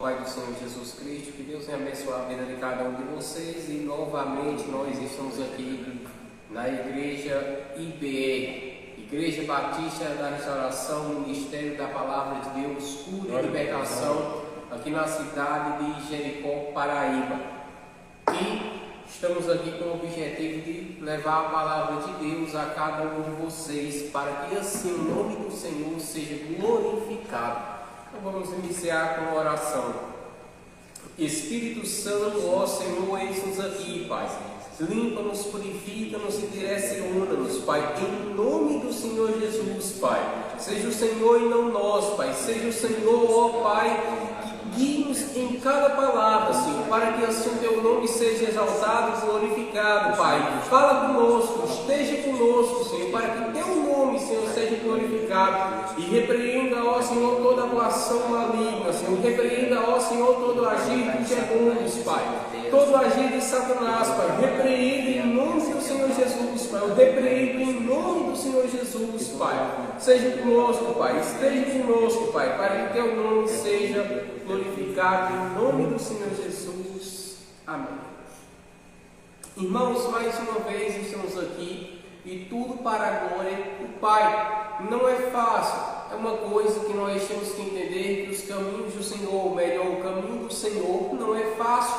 Pai do Senhor Jesus Cristo, que Deus venha abençoar a vida de cada um de vocês e novamente nós estamos aqui na Igreja IBE, Igreja Batista da Restauração, Ministério da Palavra de Deus, Cura e Libertação, aqui na cidade de Jericó, Paraíba. E estamos aqui com o objetivo de levar a Palavra de Deus a cada um de vocês, para que assim o nome do Senhor seja glorificado. Então vamos iniciar com a oração. Espírito Santo, ó Senhor, eis-nos aqui, Pai. Limpa-nos, purifica-nos e direciona-nos, Pai, em nome do Senhor Jesus, Pai. Seja o Senhor e não nós, Pai. Seja o Senhor, ó Pai, que guie-nos em cada palavra, Senhor, para que assim o Teu nome seja exaltado e glorificado, Pai. Fala conosco, esteja conosco, Senhor, para que o Teu nome, Senhor, seja glorificado. E repreenda, ó Senhor, toda a ação maligna, Senhor. Repreenda, ó Senhor, todo o agir dos demônios, Pai. Todo o agir de Satanás, Pai. Repreenda em nome do Senhor Jesus, Pai. Eu repreendo em nome do Senhor Jesus, Pai. Seja conosco, Pai. Esteja conosco, Pai, para que Teu nome seja glorificado em nome do Senhor Jesus. Amém. Irmãos, mais uma vez estamos aqui e tudo para a glória do Pai. Não é fácil, é uma coisa que nós temos que entender, que os caminhos do Senhor, ou melhor, o caminho do Senhor não é fácil.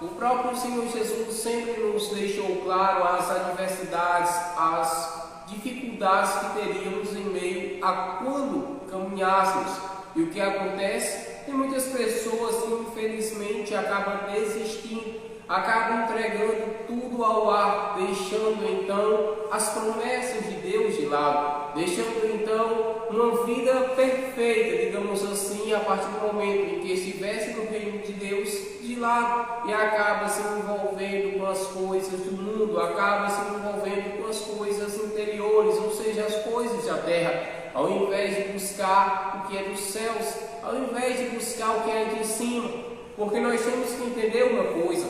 O próprio Senhor Jesus sempre nos deixou claro as adversidades, as dificuldades que teríamos em meio a quando caminhássemos. E o que acontece? Tem muitas pessoas que infelizmente acabam desistindo, acabam entregando tudo ao ar, deixando então as promessas de Deus de lado, deixando então uma vida perfeita, digamos assim, a partir do momento em que estivesse no reino de Deus de lado, e acaba se envolvendo com as coisas do mundo, acaba se envolvendo com as coisas interiores, ou seja, as coisas da terra, ao invés de buscar o que é dos céus, ao invés de buscar o que é de cima. Porque nós temos que entender uma coisa: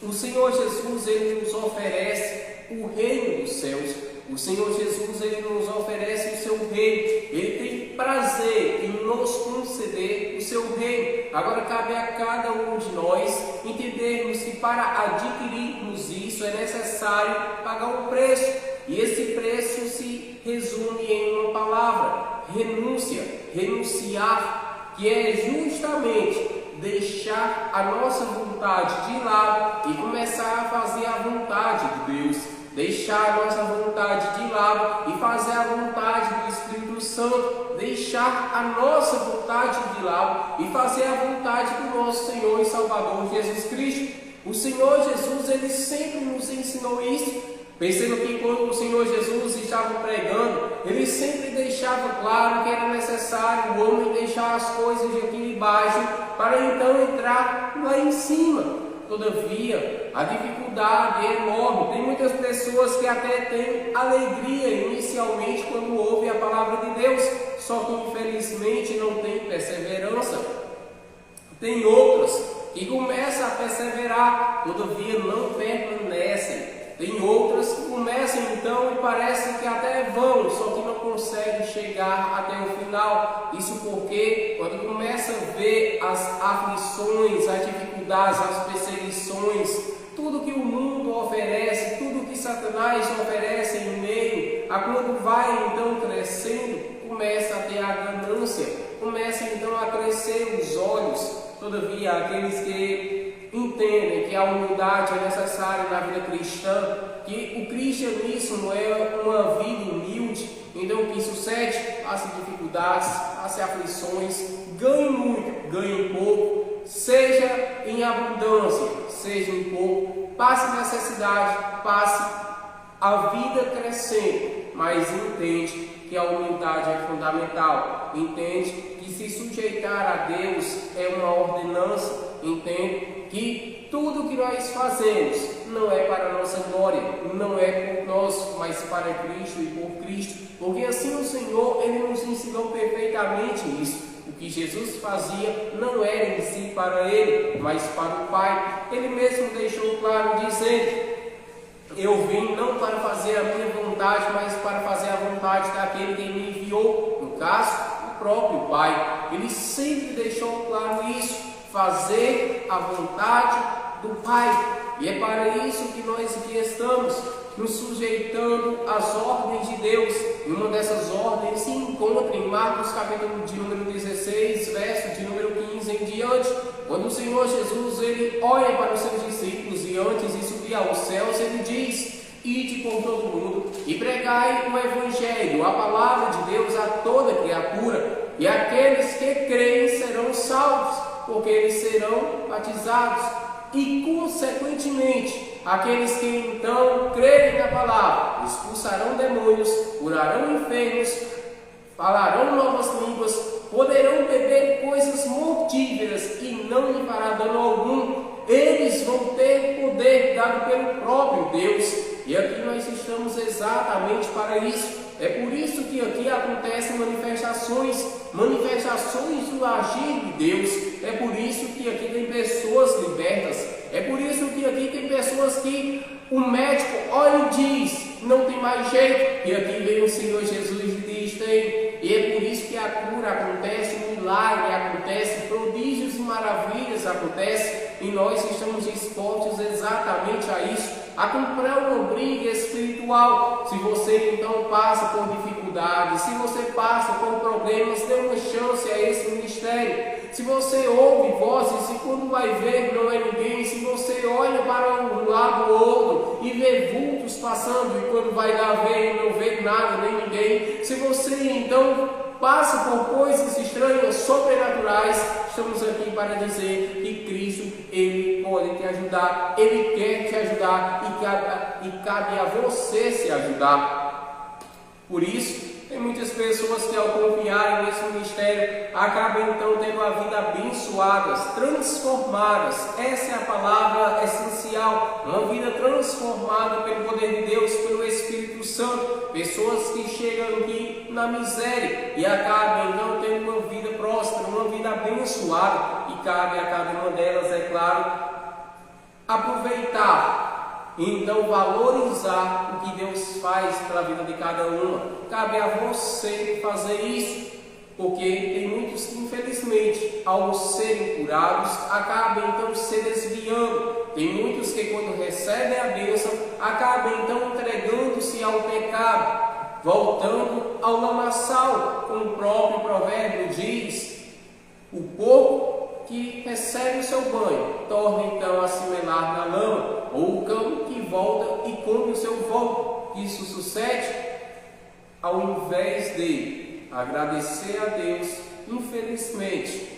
o Senhor Jesus, Ele nos oferece o reino dos céus. O Senhor Jesus, Ele nos oferece o seu reino. Ele tem prazer em nos conceder o seu reino. Agora cabe a cada um de nós entendermos que para adquirirmos isso é necessário pagar um preço. E esse preço se resume em uma palavra: renúncia, renunciar, que é justamente deixar a nossa vontade de lado e começar a fazer a vontade de Deus. Deixar a nossa vontade de lado e fazer a vontade do Espírito Santo. Deixar a nossa vontade de lado e fazer a vontade do nosso Senhor e Salvador Jesus Cristo. O Senhor Jesus, Ele sempre nos ensinou isso. Perceba que quando o Senhor Jesus estava pregando, Ele sempre deixava claro que era necessário o homem deixar as coisas de aqui embaixo para então entrar lá em cima. Todavia, a dificuldade é enorme. Tem muitas pessoas que até têm alegria inicialmente quando ouvem a palavra de Deus, só que infelizmente não tem perseverança. Tem outras que começam a perseverar, todavia não permanecem. Tem outras que começam então e parece que até vão, só que não conseguem chegar até o final. Isso porque quando começa a ver as aflições, as dificuldades, as perseguições, tudo que o mundo oferece, tudo que Satanás oferece em meio a quando vai então crescendo, começa a ter a ganância, começa então a crescer os olhos. Todavia, aqueles que entendem que a humildade é necessária na vida cristã, que o cristianismo é uma vida humilde, então que sucede, passe dificuldades, passe aflições, ganhe muito, ganhe pouco, seja em abundância, seja em pouco, passe necessidade, passe a vida crescendo, mas entende que a humildade é fundamental, entende que se sujeitar a Deus é uma ordenança, entende que tudo que nós fazemos não é para a nossa glória, não é por nós, mas para Cristo e por Cristo, porque assim o Senhor, Ele nos ensinou perfeitamente isso. O que Jesus fazia não era em si para Ele, mas para o Pai. Ele mesmo deixou claro dizendo: eu vim não para fazer a minha vontade, mas para fazer a vontade daquele que me enviou. No caso, o próprio Pai. Ele sempre deixou claro isso, fazer a vontade do Pai. E é para isso que nós aqui estamos, nos sujeitando às ordens de Deus. E uma dessas ordens se encontra em Marcos capítulo de número 16, verso de número 15 em diante, quando o Senhor Jesus ele olha para os seus discípulos e antes de subir aos céus ele diz: ide por todo mundo e pregai o Evangelho, a palavra de Deus a toda criatura, e aqueles que creem serão salvos, porque eles serão batizados. E, consequentemente, aqueles que então crerem na palavra expulsarão demônios, curarão enfermos, falarão novas línguas, poderão beber coisas mortíferas e não lhe fará dano algum. Eles vão ter poder dado pelo próprio Deus. E aqui nós estamos exatamente para isso. É por isso que aqui acontecem manifestações do agir de Deus. É por isso que aqui tem pessoas libertas. É por isso que aqui tem pessoas que o médico olha e diz: não tem mais jeito. E aqui vem o Senhor Jesus e diz: tem. E é por isso que a cura acontece, o milagre acontece, prodígios e maravilhas acontecem. E nós estamos dispostos exatamente a isso, a comprar uma briga espiritual. Se você então passa por dificuldades, se você passa por problemas, dê uma chance a esse ministério. Se você ouve vozes e quando vai ver não é ninguém, se você olha para um lado ou outro e vê vultos passando e quando vai lá ver não vê nada nem ninguém, se você então passa por coisas estranhas, sobrenaturais, estamos aqui para dizer que Cristo, Ele pode te ajudar, Ele quer te ajudar e cabe a você se ajudar. Por isso, tem muitas pessoas que ao confiarem nesse ministério, acabam então tendo a vida abençoadas, transformadas. Essa é a palavra essencial, uma vida transformada pelo poder de Deus, pelo Espírito Santo. Pessoas que chegam aqui na miséria e acabam então tendo uma vida próspera, uma vida abençoada. E cabe a cada uma delas, é claro, aproveitar e então valorizar o que Deus faz pela vida de cada uma. Cabe a você fazer isso, porque tem muitos que infelizmente ao serem curados acabam então se desviando. Tem muitos que quando recebem a bênção acabam então entregando-se ao pecado, voltando ao lamaçal, como o próprio provérbio diz: o porco que recebe o seu banho torna então a se melar na lama, ou o cão que volta e come o seu vômito. Isso sucede ao invés de agradecer a Deus, infelizmente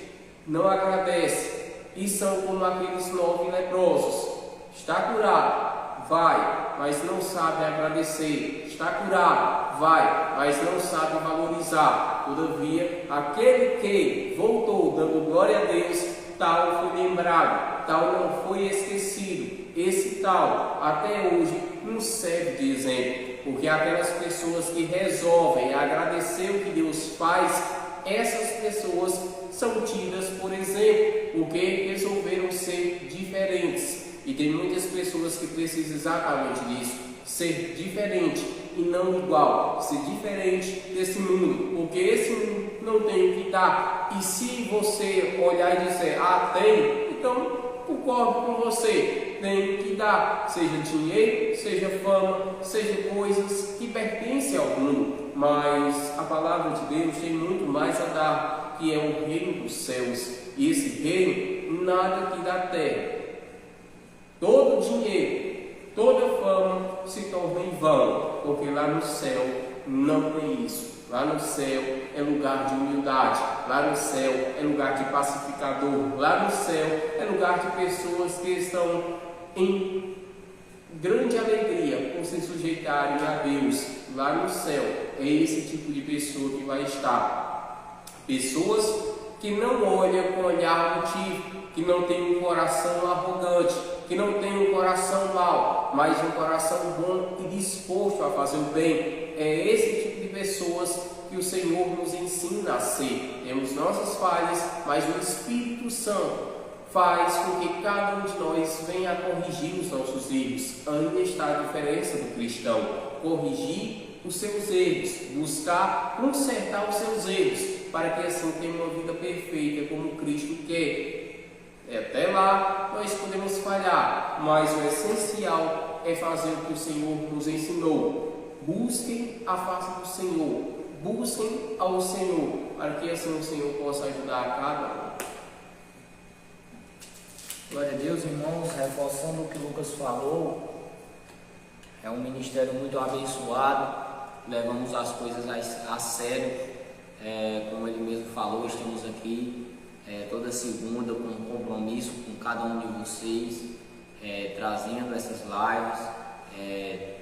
não agradece e são como aqueles 9 leprosos. Está curado, vai, mas não sabe agradecer. Está curado, vai, mas não sabe valorizar. Todavia, aquele que voltou dando glória a Deus, tal foi lembrado, tal não foi esquecido. Esse tal, até hoje, não serve de exemplo, porque aquelas pessoas que resolvem agradecer o que Deus faz, essas pessoas são tidas por exemplo, porque resolveram ser diferentes. E tem muitas pessoas que precisam exatamente disso, ser diferente e não igual, ser diferente desse mundo, porque esse mundo não tem o que dar. E se você olhar e dizer: ah, tem, então concordo com você, tem que dar, seja dinheiro, seja fama, seja coisas que pertencem ao mundo. Mas a palavra de Deus tem muito mais a dar, que é o reino dos céus. E esse reino nada que dá terra. Todo dinheiro, toda fama se torna em vão, porque lá no céu não tem isso. Lá no céu é lugar de humildade, lá no céu é lugar de pacificador, lá no céu é lugar de pessoas que estão em grande alegria por se sujeitarem a Deus. Lá no céu é esse tipo de pessoa que vai estar. Pessoas que não olham com olhar motivo, que não tem um coração arrogante, que não tem um coração mau, mas um coração bom e disposto a fazer o bem. É esse tipo de pessoas que o Senhor nos ensina a ser. Temos nossas falhas, mas o Espírito Santo faz com que cada um de nós venha a corrigir os nossos erros. Aí está a diferença do cristão: corrigir os seus erros, buscar consertar os seus erros, para que assim tenha uma vida perfeita como Cristo quer. Até lá nós podemos falhar, mas o essencial é fazer o que o Senhor nos ensinou. Busquem a face do Senhor, busquem ao Senhor, para que assim o Senhor possa ajudar a cada um. Glória a Deus, irmãos, reforçando o que Lucas falou, é um ministério muito abençoado, levamos as coisas a sério, como ele mesmo falou, estamos aqui toda segunda com um compromisso com cada um de vocês, trazendo essas lives,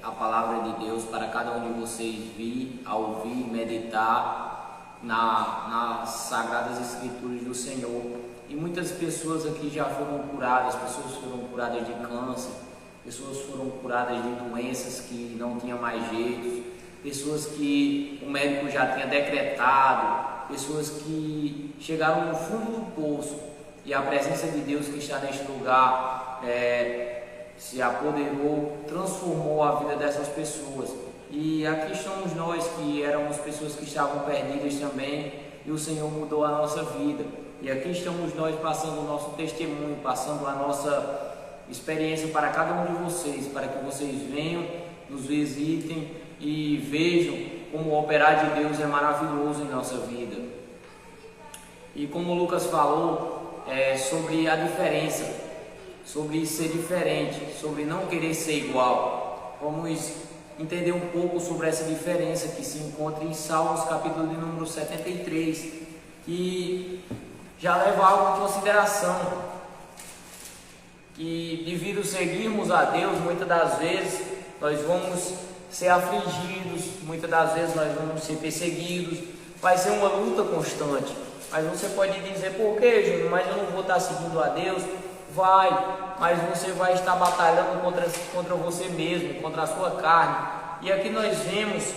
a palavra de Deus para cada um de vocês vir a ouvir, meditar nas sagradas escrituras do Senhor. E muitas pessoas aqui já foram curadas, pessoas foram curadas de câncer, pessoas foram curadas de doenças que não tinham mais jeito, pessoas que o médico já tinha decretado, pessoas que chegaram no fundo do poço e a presença de Deus que está neste lugar se apoderou, transformou a vida dessas pessoas. E aqui estamos nós que éramos pessoas que estavam perdidas também, e o Senhor mudou a nossa vida. E aqui estamos nós passando o nosso testemunho, passando a nossa experiência para cada um de vocês, para que vocês venham, nos visitem e vejam como o operar de Deus é maravilhoso em nossa vida. E como o Lucas falou, sobre a diferença, sobre ser diferente, sobre não querer ser igual. Vamos entender um pouco sobre essa diferença que se encontra em Salmos capítulo de número 73, que já leva algo em consideração, que devido seguirmos a Deus, muitas das vezes nós vamos ser afligidos, muitas das vezes nós vamos ser perseguidos, vai ser uma luta constante. Mas você pode dizer, por que, Júnior? Mas eu não vou estar seguindo a Deus? Vai, mas você vai estar batalhando contra você mesmo, contra a sua carne. E aqui nós vemos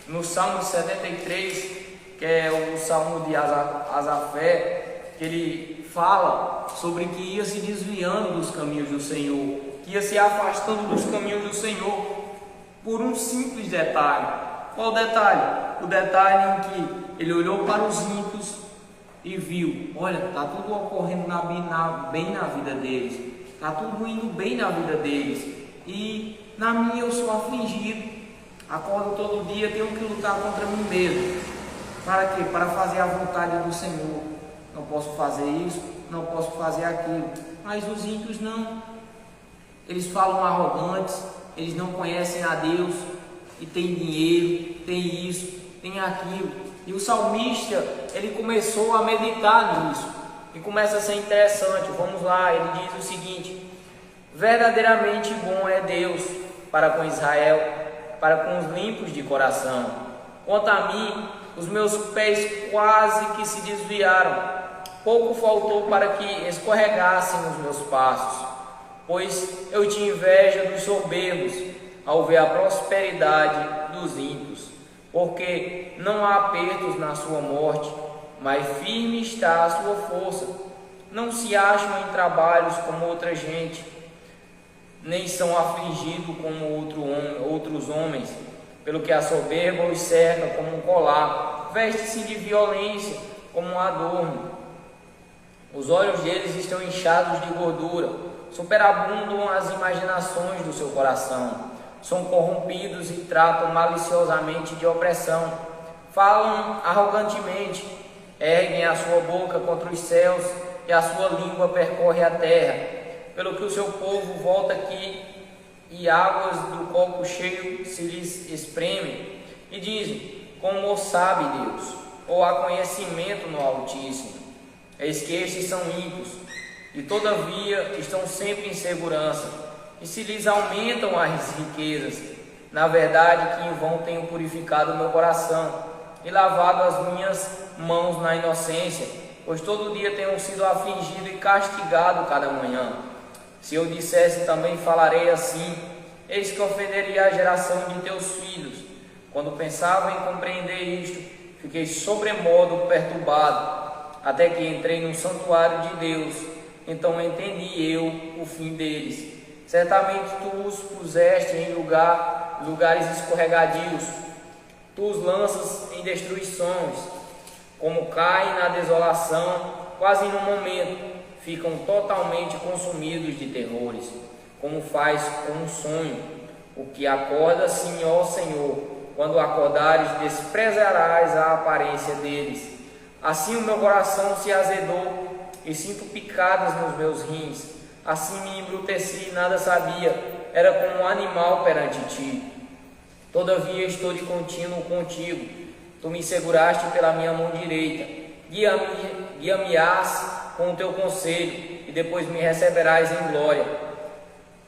no Salmo 73, que é o Salmo de Asafé, que ele fala sobre que ia se desviando dos caminhos do Senhor, que ia se afastando dos caminhos do Senhor, por um simples detalhe. Qual detalhe? O detalhe em que ele olhou para os ímpios e viu, olha, está tudo ocorrendo bem na vida deles, está tudo indo bem na vida deles, e na minha eu sou afligido, acordo todo dia, tenho que lutar contra mim mesmo. Para quê? Para fazer a vontade do Senhor. Não posso fazer isso, não posso fazer aquilo. Mas os ímpios não. Eles falam arrogantes, eles não conhecem a Deus, e tem dinheiro, tem isso, tem aquilo. E o salmista, ele começou a meditar nisso, e começa a ser interessante. Vamos lá, ele diz o seguinte: verdadeiramente bom é Deus para com Israel, para com os limpos de coração. Quanto a mim, os meus pés quase que se desviaram, pouco faltou para que escorregassem os meus passos, pois eu tinha inveja dos soberbos ao ver a prosperidade dos ímpios, porque não há apertos na sua morte, mas firme está a sua força. Não se acham em trabalhos como outra gente, nem são afligidos como outros homens, pelo que a soberba os cerca como um colar, veste-se de violência como um adorno. Os olhos deles estão inchados de gordura, superabundam as imaginações do seu coração, são corrompidos e tratam maliciosamente de opressão, falam arrogantemente, erguem a sua boca contra os céus e a sua língua percorre a terra, pelo que o seu povo volta aqui e águas do copo cheio se lhes espremem, e dizem, como sabe Deus, ou há conhecimento no Altíssimo. Eis que estes são ímpios, e todavia estão sempre em segurança, e se lhes aumentam as riquezas. Na verdade que em vão tenho purificado o meu coração, e lavado as minhas mãos na inocência, pois todo dia tenho sido afligido e castigado cada manhã. Se eu dissesse também falarei assim, eis que ofenderia a geração de teus filhos. Quando pensava em compreender isto, fiquei sobremodo perturbado, até que entrei no santuário de Deus. Então entendi eu o fim deles. Certamente tu os puseste em lugares escorregadios, tu os lanças em destruições, como caem na desolação, quase num momento, ficam totalmente consumidos de terrores, como faz com um sonho. O que acorda sim, ó Senhor, quando acordares, desprezarás a aparência deles. Assim o meu coração se azedou e sinto picadas nos meus rins. Assim me embruteci e nada sabia, era como um animal perante ti. Todavia estou de contínuo contigo, tu me seguraste pela minha mão direita. Guia-me-ás com o teu conselho, e depois me receberás em glória.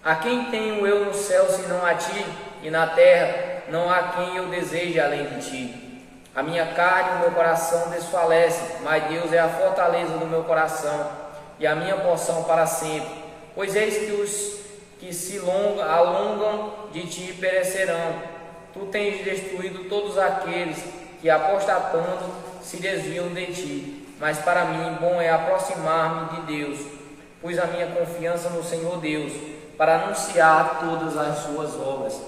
A quem tenho eu no céu senão a ti, e na terra não há quem eu deseje além de ti. A minha carne e o meu coração desfalecem, mas Deus é a fortaleza do meu coração e a minha porção para sempre. Pois eis que os que se alongam de ti perecerão. Tu tens destruído todos aqueles que, apostatando, se desviam de ti. Mas para mim bom é aproximar-me de Deus. Pus a minha confiança no Senhor Deus, para anunciar todas as suas obras.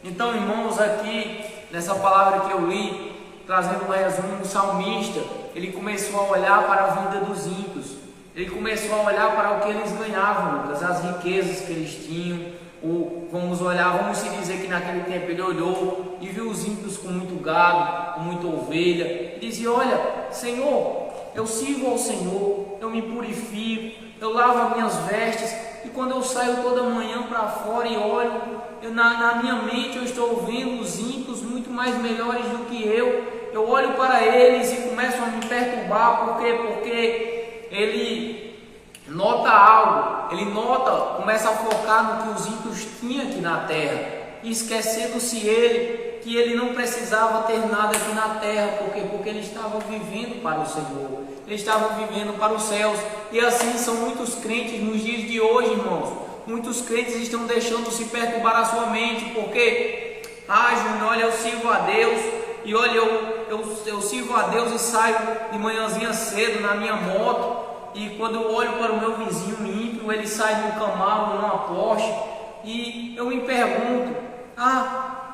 Então, irmãos, aqui nessa palavra que eu li, trazendo um resumo, o salmista, ele começou a olhar para a vida dos ímpios. Ele começou a olhar para o que eles ganhavam, Lucas, as riquezas que eles tinham. Vamos se dizer que naquele tempo ele olhou e viu os ímpios com muito gado, com muita ovelha, e dizia: olha, Senhor, eu sirvo ao Senhor, eu me purifico, eu lavo as minhas vestes, e quando eu saio toda manhã para fora e olho, na minha mente eu estou vendo os ímpios muito mais melhores do que eu olho para eles e começo a me perturbar. Por quê? Porque ele nota algo, começa a focar no que os ímpios tinham aqui na terra, e esquecendo-se que ele não precisava ter nada aqui na terra. Por quê? Porque ele estava vivendo para o Senhor, ele estava vivendo para os céus. E assim são muitos crentes nos dias de hoje, irmãos. Muitos crentes estão deixando se perturbar a sua mente, porque Júnior, olha, eu sirvo a Deus, e olha, eu sirvo a Deus e saio de manhãzinha cedo na minha moto, e quando eu olho para o meu vizinho ímpio, ele sai num Camaro, numa Porsche, e eu me pergunto: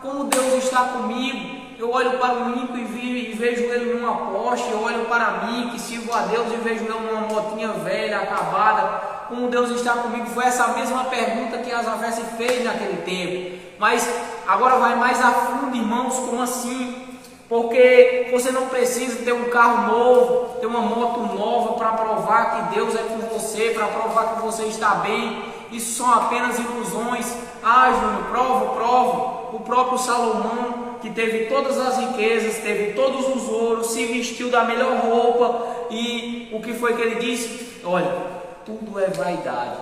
como Deus está comigo? Eu olho para o ímpio e vejo ele numa Porsche. Eu olho para mim, que sirvo a Deus, e vejo eu numa motinha velha, acabada. Como Deus está comigo? Foi essa mesma pergunta que Asafé se fez naquele tempo. Mas agora vai mais a fundo, irmãos. Como assim? Porque você não precisa ter um carro novo, ter uma moto nova para provar que Deus é com você, para provar que você está bem. Isso são apenas ilusões. Júnior, provo. O próprio Salomão, que teve todas as riquezas, teve todos os ouros, se vestiu da melhor roupa, e o que foi que ele disse? Olha, tudo é vaidade.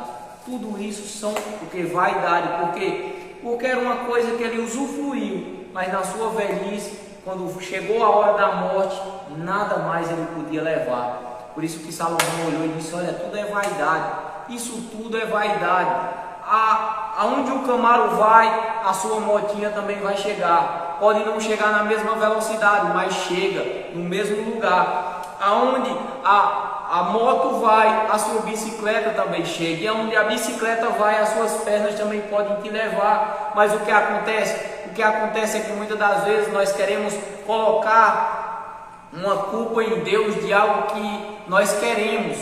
Tudo isso são o que? Vaidade. Por quê? Porque era uma coisa que ele usufruiu, mas na sua velhice, quando chegou a hora da morte, nada mais ele podia levar. Por isso que Salomão olhou e disse: olha, tudo é vaidade. Isso tudo é vaidade. Aonde o Camaro vai, a sua motinha também vai chegar. Pode não chegar na mesma velocidade, mas chega no mesmo lugar. Aonde a moto vai, a sua bicicleta também chega. E aonde a bicicleta vai, as suas pernas também podem te levar. Mas o que acontece? O que acontece é que muitas das vezes nós queremos colocar uma culpa em Deus de algo que nós queremos.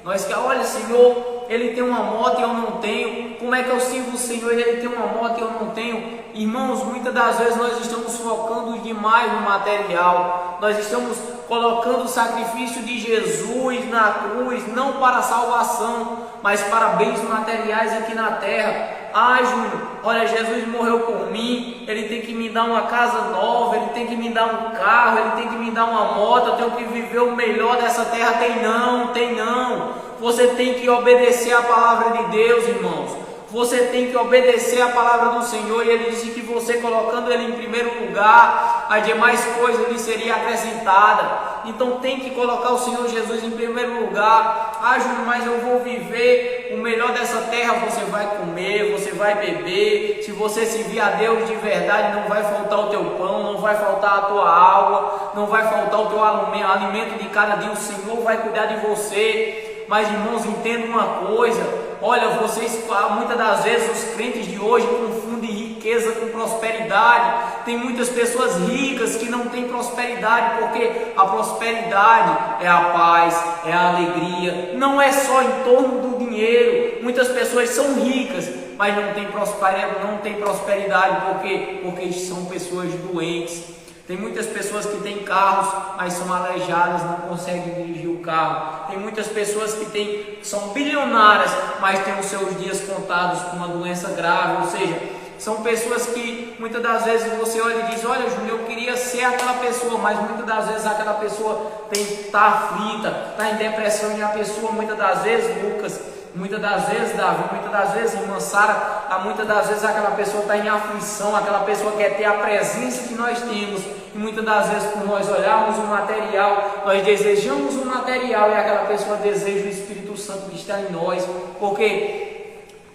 Olha, Senhor, ele tem uma moto e eu não tenho. Como é que eu sirvo o Senhor e ele tem uma moto e eu não tenho? Irmãos, muitas das vezes nós estamos focando demais no material. Nós estamos colocando o sacrifício de Jesus na cruz, não para a salvação, mas para bens materiais aqui na terra. Júnior, olha, Jesus morreu por mim, ele tem que me dar uma casa nova, ele tem que me dar um carro, ele tem que me dar uma moto, eu tenho que viver o melhor dessa terra. Tem não. Você tem que obedecer a palavra de Deus, irmãos. Você tem que obedecer a palavra do Senhor, e ele disse que você colocando ele em primeiro lugar, as demais coisas lhe seriam acrescentadas. Então tem que colocar o Senhor Jesus em primeiro lugar. Júnior, mas eu vou viver o melhor dessa terra. Você vai comer, você vai beber. Se você servir a Deus de verdade, não vai faltar o teu pão, não vai faltar a tua água, não vai faltar o teu alimento de cada dia. O Senhor vai cuidar de você. Mas, irmãos, entendam uma coisa. Olha, vocês, muitas das vezes os crentes de hoje confundem riqueza com prosperidade. Tem muitas pessoas ricas que não têm prosperidade, porque a prosperidade é a paz, é a alegria, não é só em torno do dinheiro. Muitas pessoas são ricas, mas não têm prosperidade, porque são pessoas doentes. Tem muitas pessoas que têm carros, mas são aleijadas, não conseguem dirigir o carro. Tem muitas pessoas que são bilionárias, mas têm os seus dias contados com uma doença grave. Ou seja, são pessoas que muitas das vezes você olha e diz: olha, Júnior, eu queria ser aquela pessoa, mas muitas das vezes aquela pessoa está aflita, está em depressão, e a pessoa muitas das vezes, Lucas, muitas das vezes, Davi, muitas das vezes, irmã Sara, muitas das vezes aquela pessoa está em aflição, aquela pessoa quer ter a presença que nós temos, e muitas das vezes, por nós olharmos o material, nós desejamos o material, e aquela pessoa deseja o Espírito Santo que está em nós.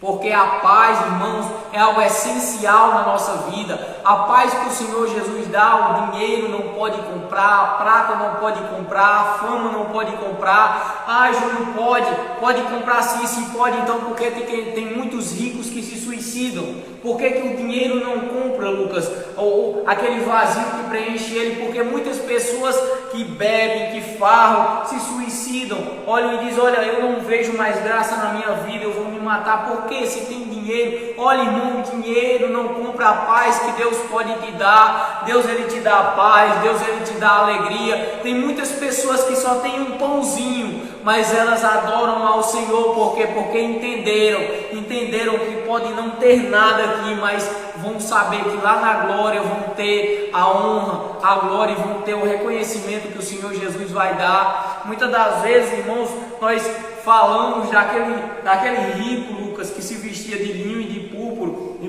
Porque a paz, irmãos, é algo essencial na nossa vida. A paz que o Senhor Jesus dá, o dinheiro não pode comprar, a prata não pode comprar, a fama não pode comprar. Júnior, pode comprar sim, sim pode. Então, porque tem muitos ricos que se suicidam? Por que o dinheiro não compra, Lucas? Ou aquele vazio que preenche ele? Porque muitas pessoas que bebem, que farram, se suicidam. Olham e dizem: olha, eu não vejo mais graça na minha vida, eu vou me matar. Por quê? Se tem dinheiro. Olha, irmão, dinheiro não compra a paz que Deus pode te dar. Deus, ele te dá a paz, Deus, ele te dá a alegria. Tem muitas pessoas que só têm um pãozinho, mas elas adoram ao Senhor. Por quê? Porque entenderam que pode não ter nada aqui, mas vão saber que lá na glória vão ter a honra, a glória, e vão ter o reconhecimento que o Senhor Jesus vai dar. Muitas das vezes, irmãos, nós falamos daquele rico, Lucas, que se vestia de linho e de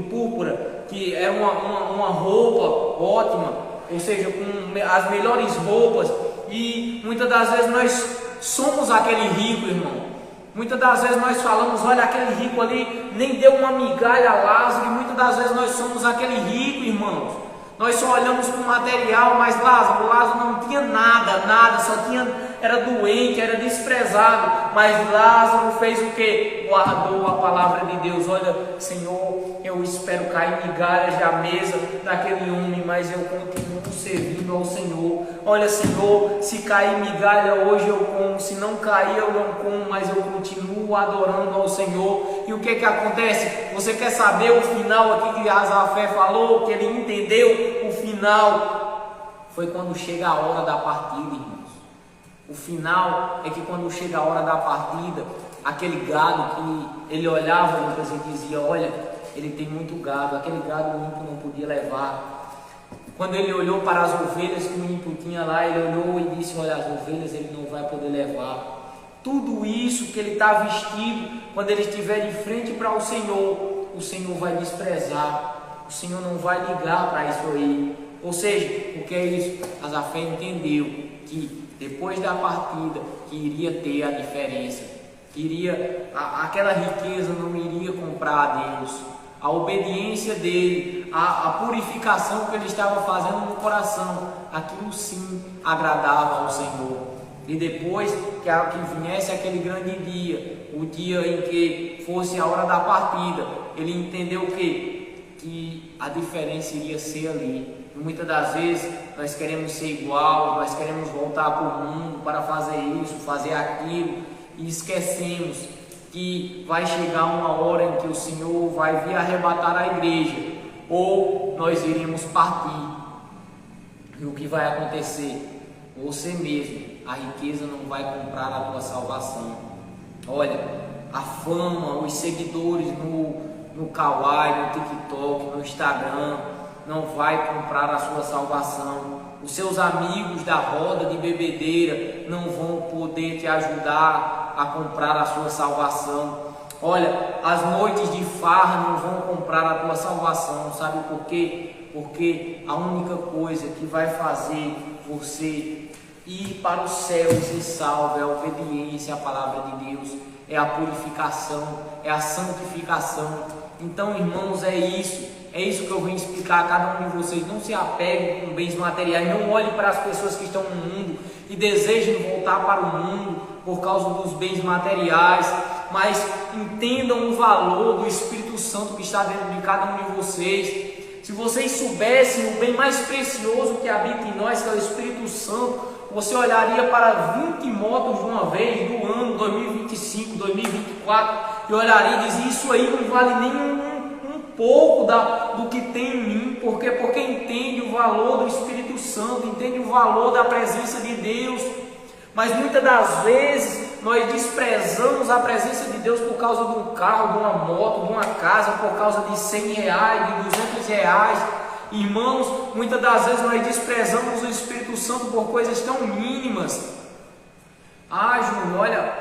púrpura, que era uma roupa ótima, ou seja, com as melhores roupas. E muitas das vezes nós somos aquele rico, irmão. Muitas das vezes nós falamos: olha, aquele rico ali nem deu uma migalha a Lázaro. E muitas das vezes nós somos aquele rico, irmãos. Nós só olhamos para o material, mas Lázaro não tinha nada, só era doente, era desprezado. Mas Lázaro fez o que? Guardou a palavra de Deus. Olha, Senhor, eu espero cair migalhas da mesa daquele homem, mas eu continuo servindo ao Senhor. Olha, Senhor, se cair migalha hoje eu como, se não cair eu não como, mas eu continuo adorando ao Senhor. E o que acontece? Você quer saber o final aqui que Asafé falou, que ele entendeu? O final foi quando chega a hora da partida, irmãos. O final é que quando chega a hora da partida, aquele gado que ele olhava, Lucas, e dizia: olha, ele tem muito gado, aquele gado o ímpio não podia levar. Quando ele olhou para as ovelhas que o ímpio tinha lá, ele olhou e disse: olha, as ovelhas ele não vai poder levar. Tudo isso que ele está vestido, quando ele estiver de frente para o Senhor vai desprezar. O Senhor não vai ligar para isso aí. Ou seja, o que é isso? Asafé entendeu que depois da partida que iria ter a diferença, aquela riqueza não iria comprar a Deus. A obediência dele, a purificação que ele estava fazendo no coração, aquilo sim agradava ao Senhor. E depois que viesse aquele grande dia, o dia em que fosse a hora da partida, ele entendeu que a diferença iria ser ali. E muitas das vezes nós queremos ser igual, nós queremos voltar para o mundo para fazer isso, fazer aquilo, e esquecemos que vai chegar uma hora em que o Senhor vai vir arrebatar a igreja, ou nós iremos partir. E o que vai acontecer? Você mesmo, a riqueza não vai comprar a tua salvação. Olha, a fama, os seguidores no Kawaii, no TikTok, no Instagram, não vai comprar a sua salvação. Os seus amigos da roda de bebedeira não vão poder te ajudar a comprar a sua salvação. Olha, as noites de farra não vão comprar a tua salvação. Sabe por quê? Porque a única coisa que vai fazer você ir para o céu e ser salvo é a obediência à palavra de Deus, é a purificação, é a santificação. Então, irmãos, é isso que eu venho explicar a cada um de vocês. Não se apeguem com bens materiais, não olhem para as pessoas que estão no mundo e desejem voltar para o mundo por causa dos bens materiais, mas entendam o valor do Espírito Santo que está dentro de cada um de vocês. Se vocês soubessem o bem mais precioso que habita em nós, que é o Espírito Santo, você olharia para 20 motos de uma vez, do ano 2025, 2024, e olharia e dizia, isso aí não vale nem um pouco do que tem em mim. Por quê? Porque entende o valor do Espírito Santo, entende o valor da presença de Deus. Mas muitas das vezes nós desprezamos a presença de Deus por causa de um carro, de uma moto, de uma casa, por causa de 100 reais, de 200 reais. Irmãos, muitas das vezes nós desprezamos o Espírito Santo por coisas tão mínimas. Ah, Júnior, olha,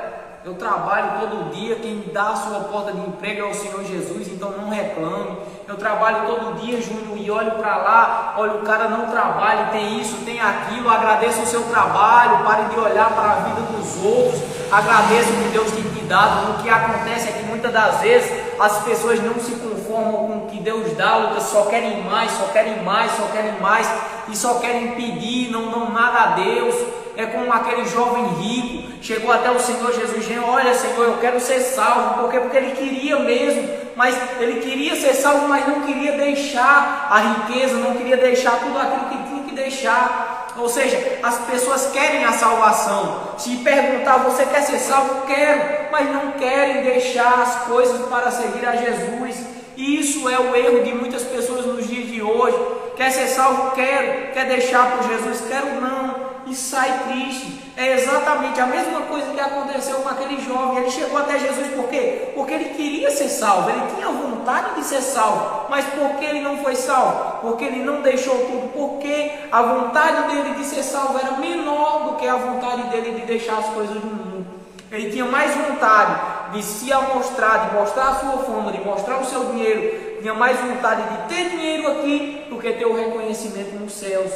eu trabalho todo dia, quem dá a sua porta de emprego é o Senhor Jesus, então não reclame. Eu trabalho todo dia, Júnior, e olho para lá, olha, o cara não trabalha, tem isso, tem aquilo, agradeça o seu trabalho, pare de olhar para a vida dos outros, agradeça o que Deus tem te dado. O que acontece é que muitas das vezes as pessoas não se conformam com o que Deus dá, Lucas, só querem mais, só querem mais, só querem mais, e só querem pedir, não dão nada a Deus. É como aquele jovem rico, chegou até o Senhor Jesus, olha Senhor, eu quero ser salvo. Por quê? Porque ele queria mesmo, mas ele queria ser salvo, mas não queria deixar a riqueza, não queria deixar tudo aquilo que tinha que deixar. Ou seja, as pessoas querem a salvação. Se perguntar, você quer ser salvo? Quero, mas não querem deixar as coisas para seguir a Jesus. E isso é o erro de muitas pessoas nos dias de hoje. Quer ser salvo? Quero. Quer deixar por Jesus? Quero não. E sai triste. É exatamente a mesma coisa que aconteceu com aquele jovem. Ele chegou até Jesus por quê? Porque ele queria ser salvo, ele tinha vontade de ser salvo. Mas por que ele não foi salvo? Porque ele não deixou tudo. Porque a vontade dele de ser salvo era menor do que a vontade dele de deixar as coisas do mundo. Ele tinha mais vontade de se amostrar, de mostrar a sua fama, de mostrar o seu dinheiro. Tinha mais vontade de ter dinheiro aqui do que ter o reconhecimento nos céus.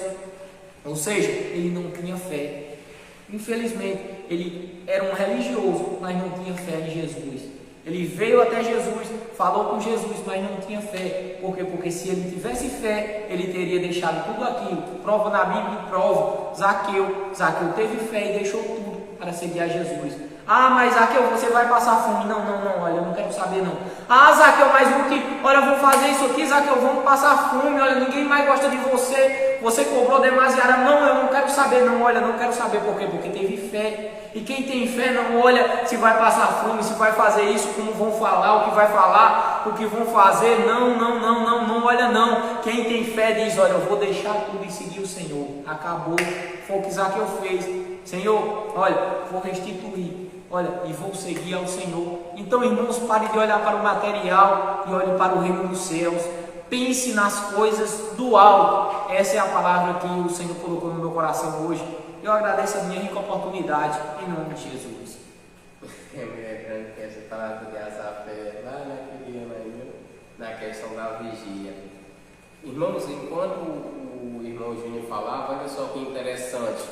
Ou seja, ele não tinha fé. Infelizmente, ele era um religioso, mas não tinha fé em Jesus. Ele veio até Jesus, falou com Jesus, mas não tinha fé. Por quê? Porque se ele tivesse fé, ele teria deixado tudo aquilo. Prova na Bíblia, prova. Zaqueu teve fé e deixou tudo para seguir a Jesus. Ah, mas Zaqueu, você vai passar fome. Não, olha, eu não quero saber não. Ah, Zaqueu, mas o que? Olha, eu vou fazer isso aqui, Zaqueu, vamos passar fome. Olha, ninguém mais gosta de você. Você cobrou demasiado. Não, eu não quero saber não. Olha, não quero saber. Por quê? Porque teve fé. E quem tem fé não olha se vai passar fome, se vai fazer isso, como vão falar, o que vai falar, o que vão fazer. Não olha não. Quem tem fé diz, olha, eu vou deixar tudo e seguir o Senhor. Acabou. Foi o que Zaqueu fez. Senhor, olha, vou restituir. Olha, e vou seguir ao Senhor. Então, irmãos, pare de olhar para o material e olhe para o reino dos céus. Pense nas coisas do alto. Essa é a palavra que o Senhor colocou no meu coração hoje. Eu agradeço a minha rica oportunidade, em nome de Jesus. É me lembrando que essa palavra de Asafé, lá naquele ano ainda, na questão da vigia. Irmãos, enquanto o irmão Júnior falava, olha só que interessante.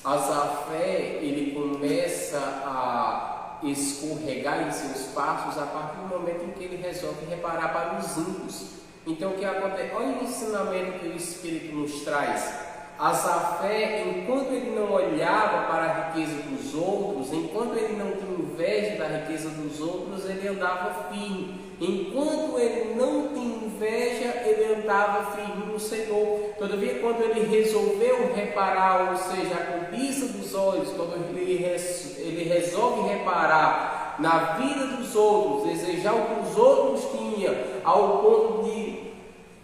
Asafé, ele começa a escorregar em seus passos a partir do momento em que ele resolve reparar para os ímpios. Então o que acontece? Olha o ensinamento que o Espírito nos traz. Asafé, enquanto ele não olhava para a riqueza dos outros, enquanto ele não tinha inveja da riqueza dos outros, ele andava firme. Enquanto ele não tinha inveja, ele andava firme no Senhor. Todavia, quando ele resolveu reparar, ou seja, a cobiça dos olhos, quando ele resolve reparar na vida dos outros, desejar o que os outros tinham, ao ponto de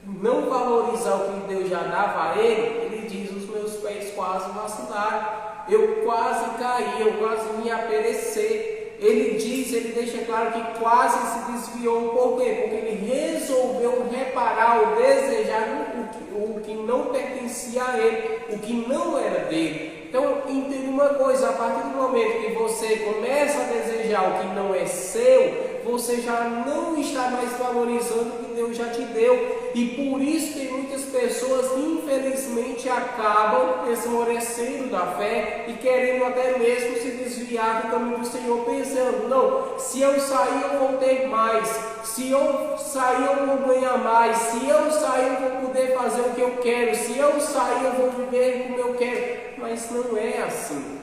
não valorizar o que Deus já dava a ele diz, os meus pés quase vacilaram, eu quase caí, eu quase me aperecer. Ele diz, ele deixa claro que quase se desviou. Por quê? Porque ele resolveu reparar ou desejar o que não pertencia a ele, o que não era dele. Então, entenda uma coisa, a partir do momento que você começa a desejar o que não é seu, você já não está mais valorizando o que Deus já te deu. E por isso que muitas pessoas, infelizmente, acabam esmorecendo da fé e querendo até mesmo se desviar do caminho do Senhor, pensando, não, se eu sair eu vou ter mais, se eu sair eu vou ganhar mais, se eu sair eu vou poder fazer o que eu quero, se eu sair eu vou viver como eu quero. Mas não é assim.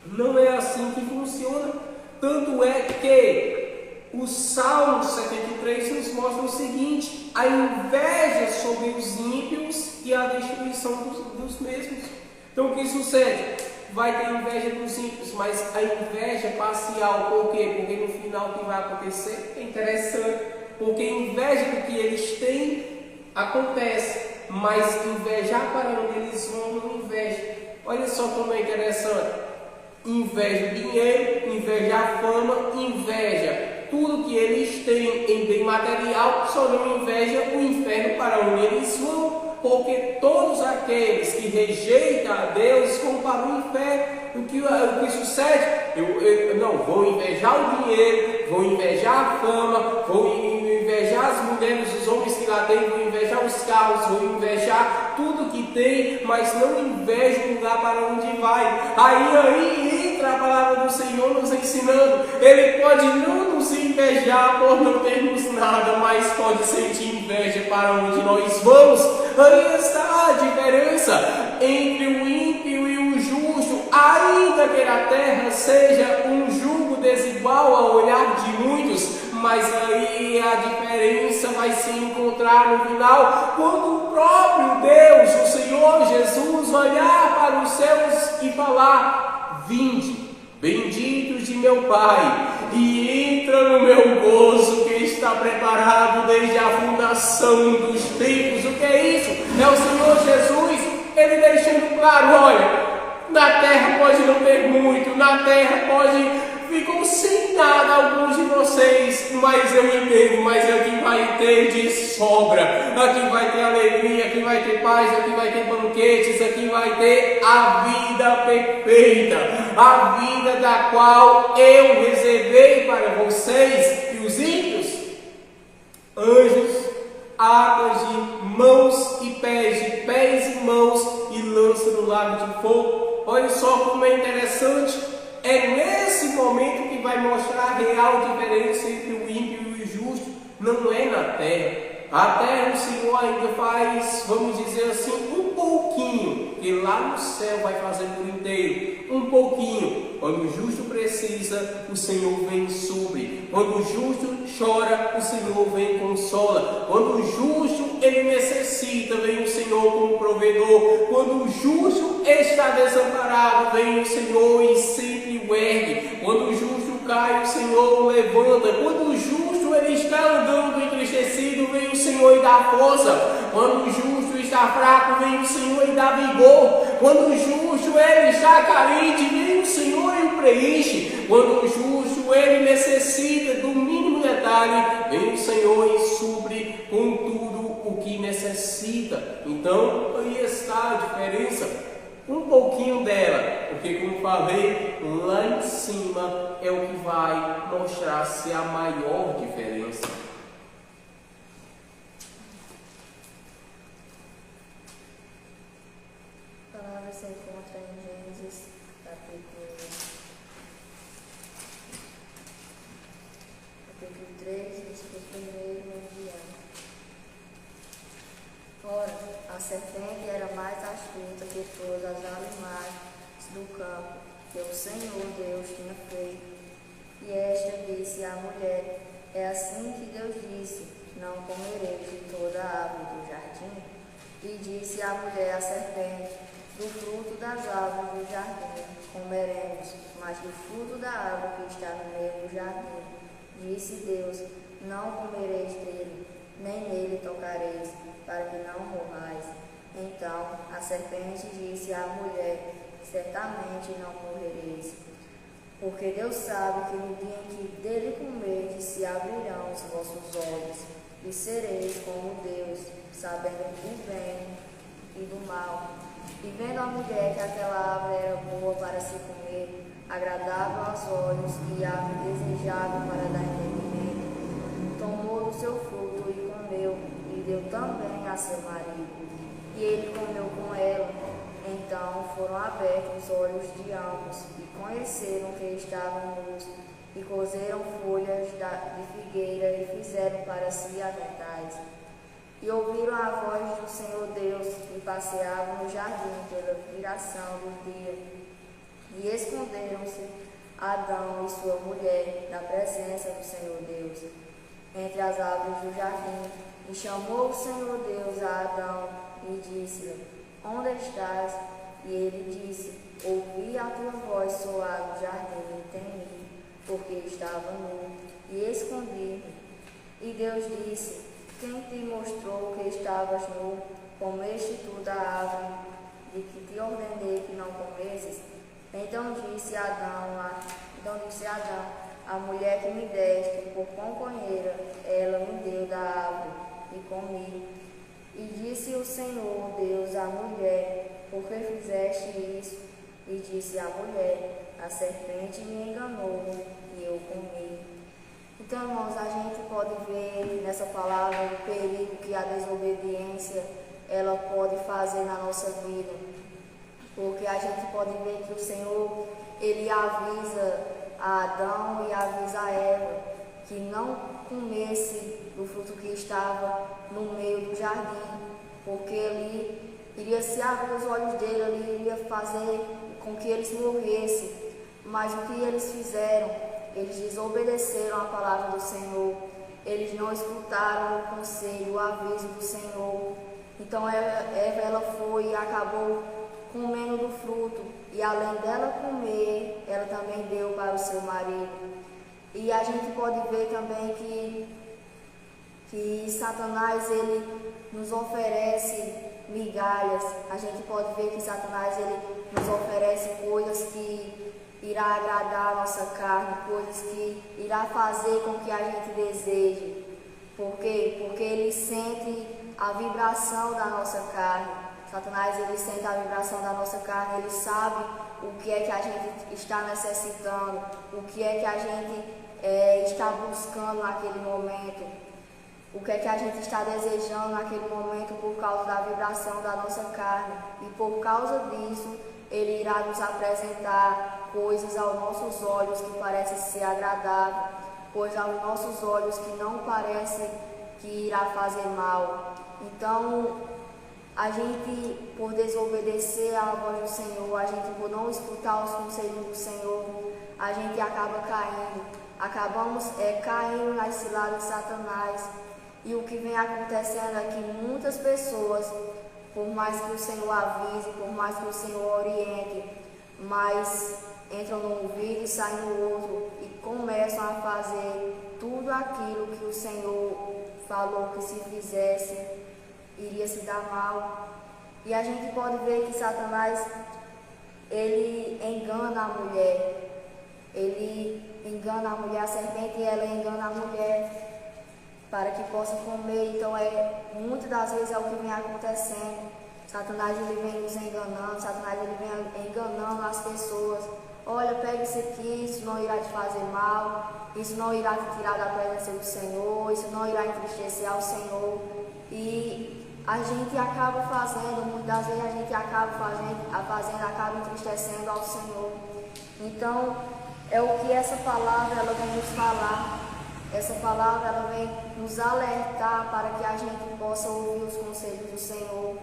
Não é assim que funciona. Tanto é que o Salmo 73 nos mostra o seguinte: a inveja sobre os ímpios e a destruição dos mesmos. Então o que sucede? Vai ter inveja dos ímpios, mas a inveja parcial. Por quê? Porque no final o que vai acontecer é interessante. Porque inveja do que eles têm acontece, mas invejar para onde eles vão não inveja. Olha só como é interessante. Inveja o dinheiro, inveja a fama, inveja tudo que eles têm em bem material, só não inveja o inferno para onde eles vão. Porque todos aqueles que rejeitam a Deus vão para o inferno. O que sucede? Eu não vou invejar o dinheiro, vou invejar a fama, vou invejar as mulheres, os homens que lá tem, vou invejar os carros, vou invejar tudo que tem, mas não invejo o lugar para onde vai. Aí entra a palavra do Senhor nos ensinando. Ele pode não nos invejar por não termos nada, mas pode sentir inveja para onde nós vamos. Aí está a diferença entre o ímpio e o justo. Ainda que na terra seja um jugo desigual ao olhar de muitos, mas aí a diferença vai se encontrar no final, quando o próprio Deus, o Senhor Jesus, olhar para os céus e falar: vinde, benditos de meu Pai, e entra no meu gozo que está preparado desde a fundação dos tempos. O que é isso? É o Senhor Jesus, Ele deixando claro: olha, na terra pode não ter muito, na terra ficou sem nada alguns de vocês, mas eu entendo, mas aqui vai ter de sobra, aqui vai ter alegria, aqui vai ter paz, aqui vai ter banquetes, aqui vai ter a vida perfeita, a vida da qual eu reservei para vocês. E os ímpios, anjos, águas de mãos e pés, de pés e mãos, e lança no lago de fogo. Olha só como é interessante. É nesse momento que vai mostrar a real diferença entre o ímpio e o justo. Não é na terra. A terra o Senhor ainda faz, vamos dizer assim, um pouquinho, que lá no céu vai fazer por inteiro, um pouquinho. Quando o justo precisa, o Senhor vem e supre. Quando o justo chora, o Senhor vem e consola. Quando o justo ele necessita, vem o Senhor como provedor. Quando o justo está desamparado, vem o Senhor e sempre o ergue. Quando o justo cai, o Senhor o levanta. Quando o justo ele está andando entristecido, vem o Senhor e dá força. Quando o justo está fraco, vem o Senhor e dá vigor. Quando o justo ele está carente, vem o Senhor e o preenche. Quando o justo ele necessita do mínimo detalhe, vem o Senhor e supre com tudo o que necessita. Então, aí está a diferença. Um pouquinho dela, porque como falei, lá em cima é o que vai mostrar-se a maior diferença. A palavra se encontra em Gênesis capítulo 3, versículo 1 em diante. Ora, a serpente era mais astuta que todas as animais do campo que o Senhor Deus tinha feito. E esta disse à mulher: é assim que Deus disse: não comereis de toda a árvore do jardim? E disse a mulher à serpente: do fruto das árvores do jardim comeremos, mas do fruto da árvore que está no meio do jardim, disse Deus: não comereis dele, nem nele tocareis, para que não morrais. Então a serpente disse à mulher: certamente não morrereis, porque Deus sabe que no dia em que dele comerdes se abrirão os vossos olhos, e sereis como Deus, sabendo do bem e do mal. E vendo a mulher que aquela árvore era boa para se comer, agradável aos olhos e árvore desejável para dar entendimento, tomou do seu fruto e comeu, e deu também a seu marido, e ele comeu com ela. Então foram abertos os olhos de ambos, e conheceram que estavam nus, e cozeram folhas de figueira e fizeram para si aventais. E ouviram a voz do Senhor Deus, que passeava no jardim pela viração do dia. E esconderam-se Adão e sua mulher da presença do Senhor Deus, entre as árvores do jardim. E chamou o Senhor Deus a Adão e disse-lhe: Onde estás? E ele disse: Ouvi a tua voz soar no jardim e temi, porque estava nu, e escondi-me. E Deus disse: Quem te mostrou que estavas nu? Comeste tu da árvore de que te ordenei que não comesses? Então disse Adão, a mulher que me deste por companheira, ela me deu da árvore e comi. E disse o Senhor Deus à mulher: Por que fizeste isso? E disse a mulher: A serpente me enganou e eu comi. Então, irmãos, a gente pode ver nessa palavra o perigo que a desobediência ela pode fazer na nossa vida. Porque a gente pode ver que o Senhor, ele avisa a Adão e avisa a Eva que não comesse do fruto que estava no meio do jardim, porque ele iria se abrir os olhos dele, ele iria fazer com que eles morressem. Mas o que eles fizeram? Eles desobedeceram a palavra do Senhor, eles não escutaram o conselho, o aviso do Senhor. Então Eva ela foi e acabou comendo do fruto, e além dela comer, ela também deu para o seu marido. E a gente pode ver também que Satanás ele nos oferece migalhas. A gente pode ver que Satanás ele nos oferece coisas que irá agradar a nossa carne, coisas que irá fazer com que a gente deseje. Por quê? Porque ele sente a vibração da nossa carne. Satanás ele sente a vibração da nossa carne, ele sabe o que é que a gente está necessitando, o que é que a gente está buscando naquele momento, o que é que a gente está desejando naquele momento por causa da vibração da nossa carne. E por causa disso, ele irá nos apresentar coisas aos nossos olhos que parecem ser agradáveis, coisas aos nossos olhos que não parecem que irá fazer mal. Então, a gente, por desobedecer à voz do Senhor, a gente por não escutar os conselhos do Senhor, a gente acaba caindo. Acabamos caindo nas ciladas de Satanás. E o que vem acontecendo é que muitas pessoas, por mais que o Senhor avise, por mais que o Senhor oriente, mas entram num ouvido e saem no outro e começam a fazer tudo aquilo que o Senhor falou que se fizesse iria se dar mal. E a gente pode ver que Satanás ele engana a mulher, a serpente, e ela engana a mulher para que possa comer. Então muitas das vezes é o que vem acontecendo. Satanás ele vem nos enganando, Satanás ele vem enganando as pessoas. Olha, pega isso aqui, isso não irá te fazer mal, isso não irá te tirar da presença do Senhor, isso não irá entristecer ao Senhor. E a gente acaba fazendo, muitas vezes a gente acaba entristecendo ao Senhor. Então, é o que essa palavra ela vem nos falar. Essa palavra ela vem nos alertar para que a gente possa ouvir os conselhos do Senhor.